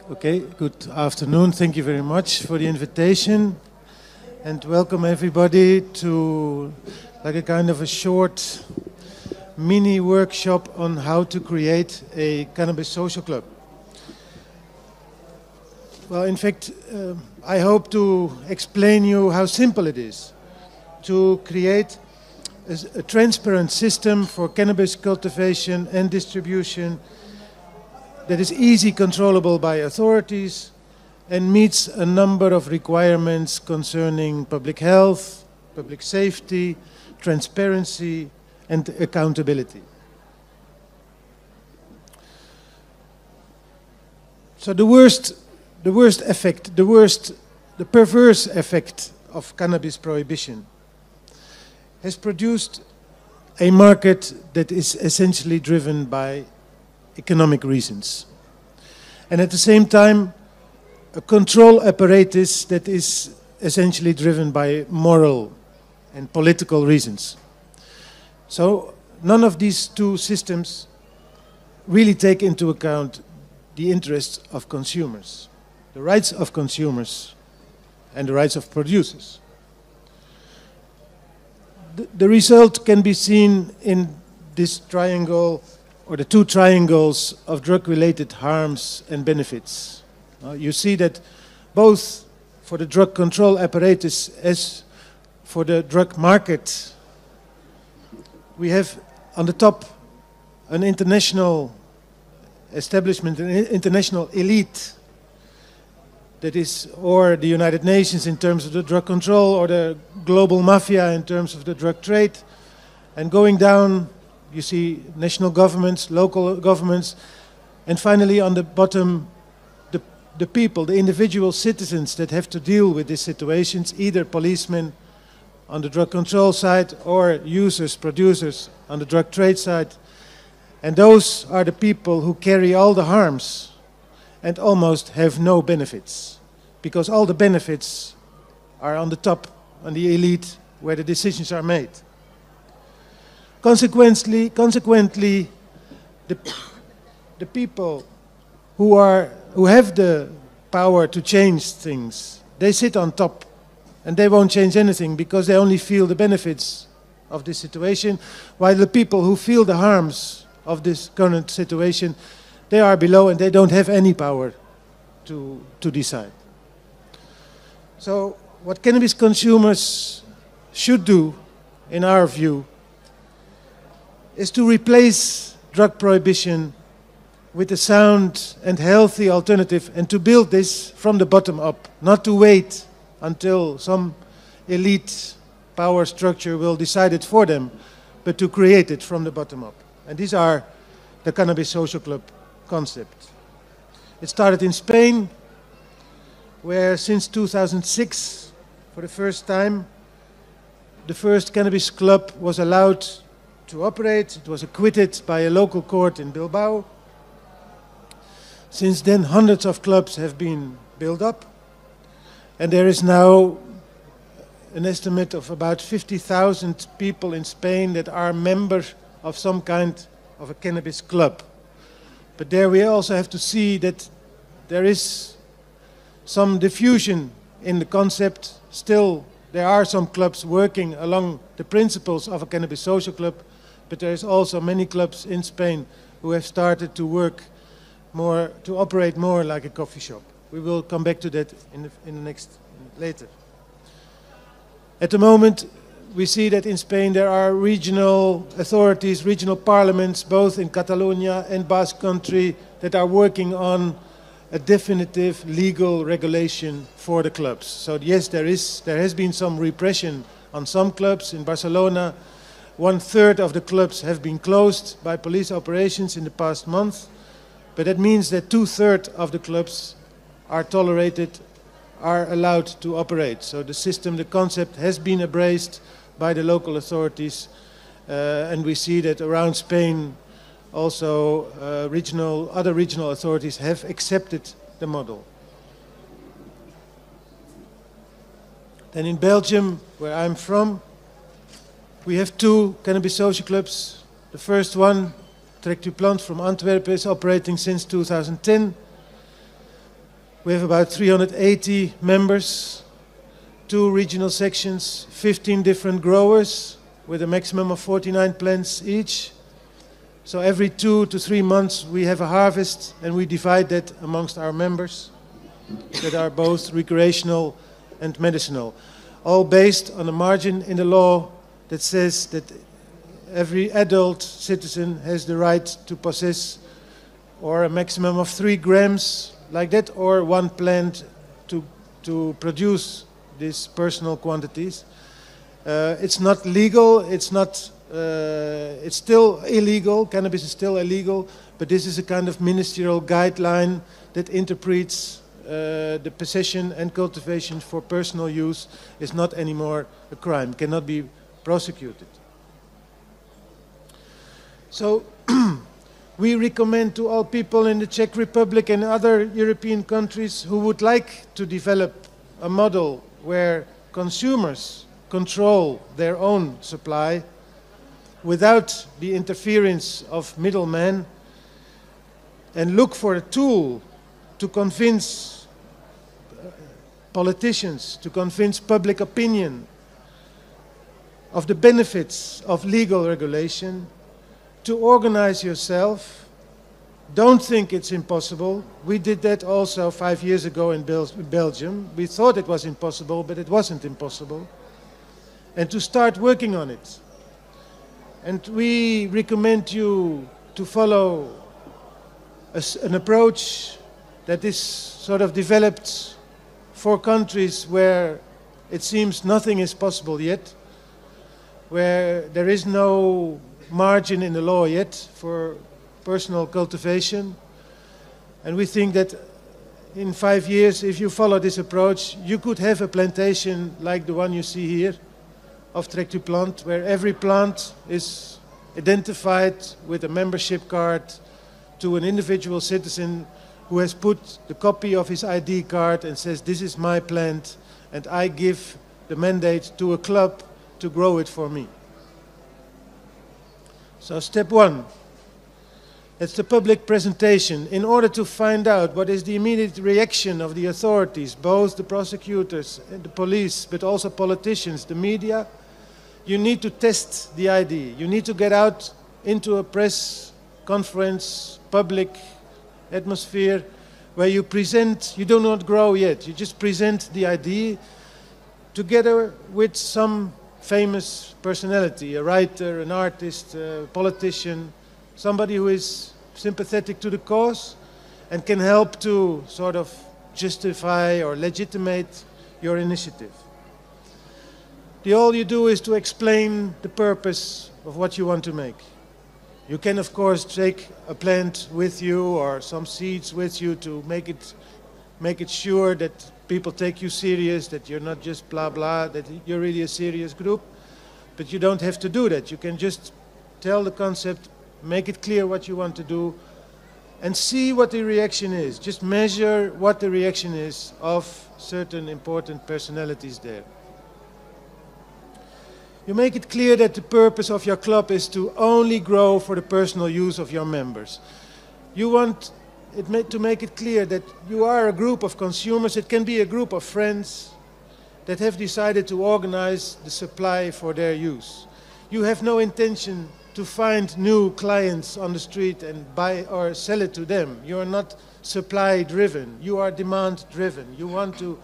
Okay, good afternoon. Thank you very much for the invitation and welcome everybody to like a kind of a short mini workshop on how to create a cannabis social club. Well, in fact, I hope to explain you how simple it is to create a transparent system for cannabis cultivation and distribution that is easy controllable by authorities and meets a number of requirements concerning public health, public safety, transparency, and accountability. So the perverse effect of cannabis prohibition has produced a market that is essentially driven by economic reasons. And at the same time, a control apparatus that is essentially driven by moral and political reasons. So none of these two systems really take into account the interests of consumers, the rights of consumers, and the rights of producers. The result can be seen in this triangle, or the two triangles of drug-related harms and benefits. You see that both for the drug control apparatus as for the drug market, we have on the top an international establishment, an international elite that is, or the United Nations in terms of the drug control, or the global mafia in terms of the drug trade, and going down you see national governments, local governments, and finally on the bottom, the people, the individual citizens that have to deal with these situations, either policemen on the drug control side or users, producers on the drug trade side. And those are the people who carry all the harms and almost have no benefits, because all the benefits are on the top, on the elite, where the decisions are made. Consequently, the people who have the power to change things, they sit on top and they won't change anything because they only feel the benefits of this situation, while the people who feel the harms of this current situation, they are below and they don't have any power to decide. So what cannabis consumers should do, in our view, is to replace drug prohibition with a sound and healthy alternative, and to build this from the bottom up, not to wait until some elite power structure will decide it for them, but to create it from the bottom up. And these are the Cannabis Social Club concept. It started in Spain, where since 2006, for the first time, the first cannabis club was allowed to operate. It was acquitted by a local court in Bilbao. Since then, hundreds of clubs have been built up, and there is now an estimate of about 50,000 people in Spain that are members of some kind of a cannabis club. But there we also have to see that there is some diffusion in the concept. Still, there are some clubs working along the principles of a cannabis social club, but there is also many clubs in Spain who have started to work more, to operate more like a coffee shop. We will come back to that later. At the moment, we see that in Spain there are regional authorities, regional parliaments, both in Catalonia and Basque Country, that are working on a definitive legal regulation for the clubs. So yes, there has been some repression on some clubs. In Barcelona, 1/3 of the clubs have been closed by police operations in the past month, but that means that 2/3 of the clubs are tolerated, are allowed to operate. So the system, the concept has been embraced by the local authorities, and we see that around Spain also other regional authorities have accepted the model. Then in Belgium, where I'm from, we have two cannabis social clubs. The first one, Trek du Plant from Antwerp, is operating since 2010. We have about 380 members, 2 regional sections, 15 different growers with a maximum of 49 plants each. So every 2 to 3 months we have a harvest, and we divide that amongst our members that are both recreational and medicinal, all based on a margin in the law that says that every adult citizen has the right to possess or a maximum of 3 grams like that, or 1 plant to produce these personal quantities. It's not legal, it's still illegal, cannabis is still illegal, but this is a kind of ministerial guideline that interprets the possession and cultivation for personal use is not anymore a crime, cannot be prosecuted. So we recommend to all people in the Czech Republic and other European countries who would like to develop a model where consumers control their own supply without the interference of middlemen, and look for a tool to convince politicians, to convince public opinion of the benefits of legal regulation, to organize yourself. Don't think it's impossible. We did that also 5 years ago in Belgium. We thought it was impossible, but it wasn't impossible. And to start working on it. And we recommend you to follow an approach that is sort of developed for countries where it seems nothing is possible yet, where there is no margin in the law yet for personal cultivation. And we think that in 5 years, if you follow this approach, you could have a plantation like the one you see here of Trek to Plant, where every plant is identified with a membership card to an individual citizen who has put the copy of his ID card and says, this is my plant, and I give the mandate to a club to grow it for me. So step 1, it's the public presentation. In order to find out what is the immediate reaction of the authorities, both the prosecutors and the police, but also politicians, the media, you need to test the idea. You need to get out into a press conference, public atmosphere, where you present, you do not grow yet, you just present the idea together with some famous personality, a writer, an artist, a politician, somebody who is sympathetic to the cause and can help to sort of justify or legitimate your initiative. All you do is to explain the purpose of what you want to make. You can, of course, take a plant with you or some seeds with you to make it sure that people take you serious, that you're not just blah blah, that you're really a serious group. But you don't have to do that. You can just tell the concept, make it clear what you want to do, and see what the reaction is. Just measure what the reaction is of certain important personalities there. You make it clear that the purpose of your club is to only grow for the personal use of your members. You want to make it clear that you are a group of consumers. It can be a group of friends that have decided to organize the supply for their use. You have no intention to find new clients on the street and buy or sell it to them. You are not supply driven. You are demand driven. You want to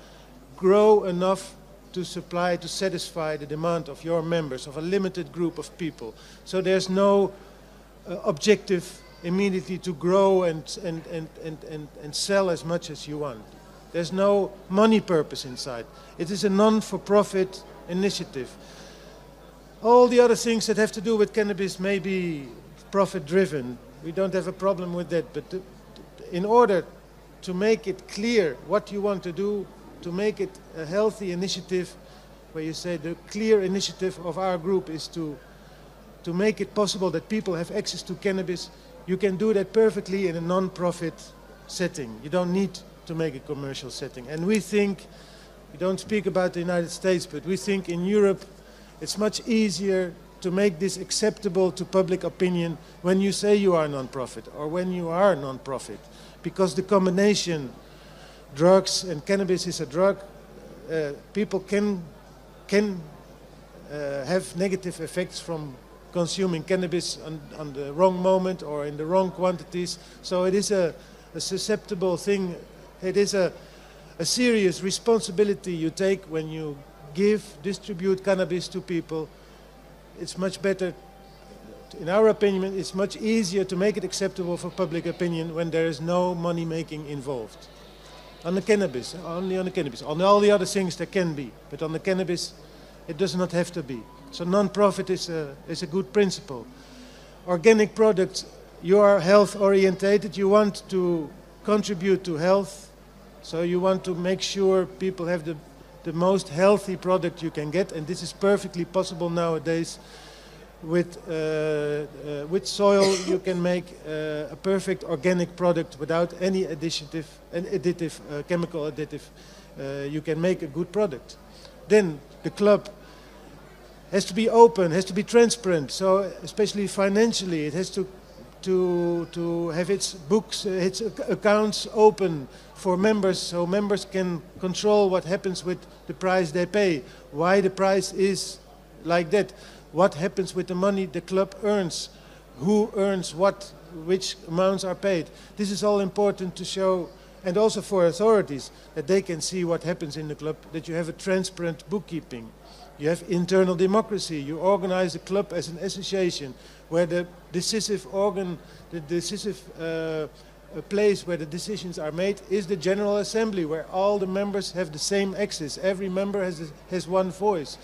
grow enough to supply, to satisfy the demand of your members, of a limited group of people. So there's no objective immediately to grow and sell as much as you want. There's no money purpose inside. It is a non-for-profit initiative. All the other things that have to do with cannabis may be profit-driven. We don't have a problem with that, but in order to make it clear what you want to do, to make it a healthy initiative, where you say the clear initiative of our group is to make it possible that people have access to cannabis, you can do that perfectly in a non-profit setting. You don't need to make a commercial setting. And we think, we don't speak about the United States, but we think in Europe it's much easier to make this acceptable to public opinion when you say you are non-profit or when you are non-profit, because the combination drugs, and cannabis is a drug, people can have negative effects from consuming cannabis on the wrong moment or in the wrong quantities. So it is a susceptible thing. It is a serious responsibility you take when you distribute cannabis to people. It's much better, in our opinion, it's much easier to make it acceptable for public opinion when there is no money making involved. On the cannabis, only on the cannabis. On all the other things there can be, but on the cannabis it does not have to be. So non-profit is a good principle. Organic products, you are health orientated, you want to contribute to health, so you want to make sure people have the most healthy product you can get, and this is perfectly possible nowadays. With soil you can make a perfect organic product without any chemical additive. You can make a good product. Then the club has to be open, has to be transparent, so especially financially it has to have its books, its accounts open for members, so members can control what happens with the price they pay, why the price is like that, what happens with the money the club earns, who earns what, which amounts are paid. This is all important to show, and also for authorities, that they can see what happens in the club, that you have a transparent bookkeeping. You have internal democracy. You organize the club as an association where the decisive organ, the decisive place where the decisions are made is the General Assembly, where all the members have the same access. Every member has one voice.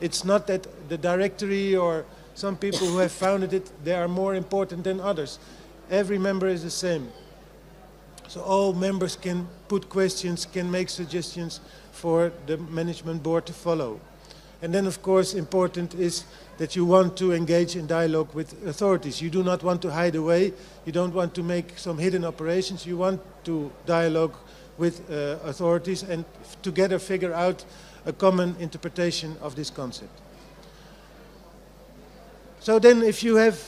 It's not that the directory or some people who have founded it, they are more important than others. Every member is the same. So all members can put questions, can make suggestions for the management board to follow. And then, of course, important is that you want to engage in dialogue with authorities. You do not want to hide away. You don't want to make some hidden operations. You want to dialogue with authorities and together figure out a common interpretation of this concept. So then, if you have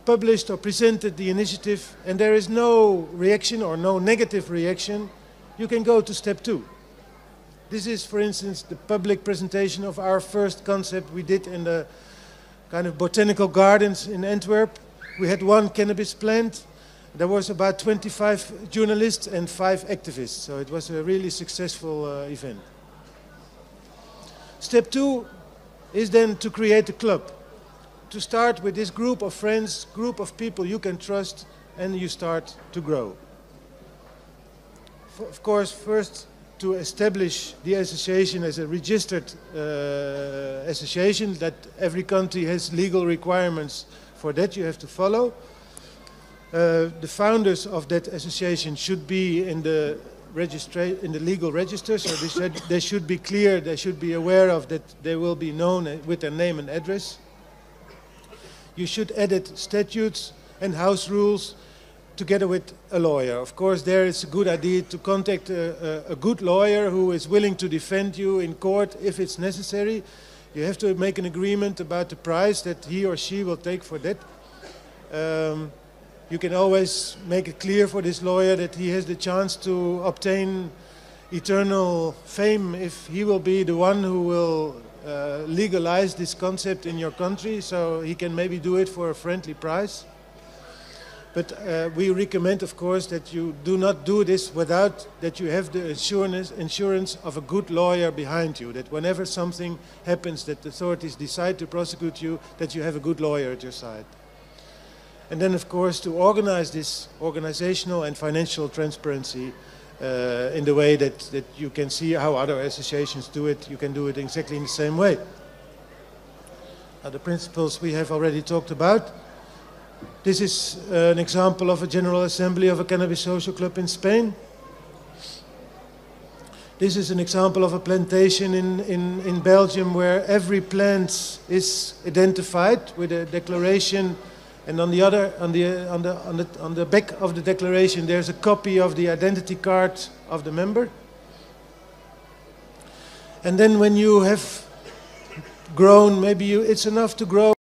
published or presented the initiative and there is no reaction or no negative reaction, you can go to step 2. This is, for instance, the public presentation of our first concept we did in the kind of botanical gardens in Antwerp. We had one cannabis plant. There was about 25 journalists and 5 activists, so it was a really successful event. Step 2 is then to create a club. To start with this group of friends, group of people you can trust, and you start to grow. Of course, first to establish the association as a registered association, that every country has legal requirements for that you have to follow. The founders of that association should be in the legal register, so they should be clear, they should be aware of that they will be known with their name and address. You should edit statutes and house rules together with a lawyer. Of course, there it's a good idea to contact a good lawyer who is willing to defend you in court if it's necessary. You have to make an agreement about the price that he or she will take for that. You can always make it clear for this lawyer that he has the chance to obtain eternal fame if he will be the one who will legalize this concept in your country, so he can maybe do it for a friendly price. But we recommend, of course, that you do not do this without that you have the insurance of a good lawyer behind you, that whenever something happens that the authorities decide to prosecute you, that you have a good lawyer at your side. And then, of course, to organize this organizational and financial transparency in the way that you can see how other associations do it, you can do it exactly in the same way. Now, the principles we have already talked about. This is an example of a General Assembly of a Cannabis Social Club in Spain. This is an example of a plantation in Belgium where every plant is identified with a declaration, and on the back of the declaration there's a copy of the identity card of the member. And then when you have grown, maybe it's enough to grow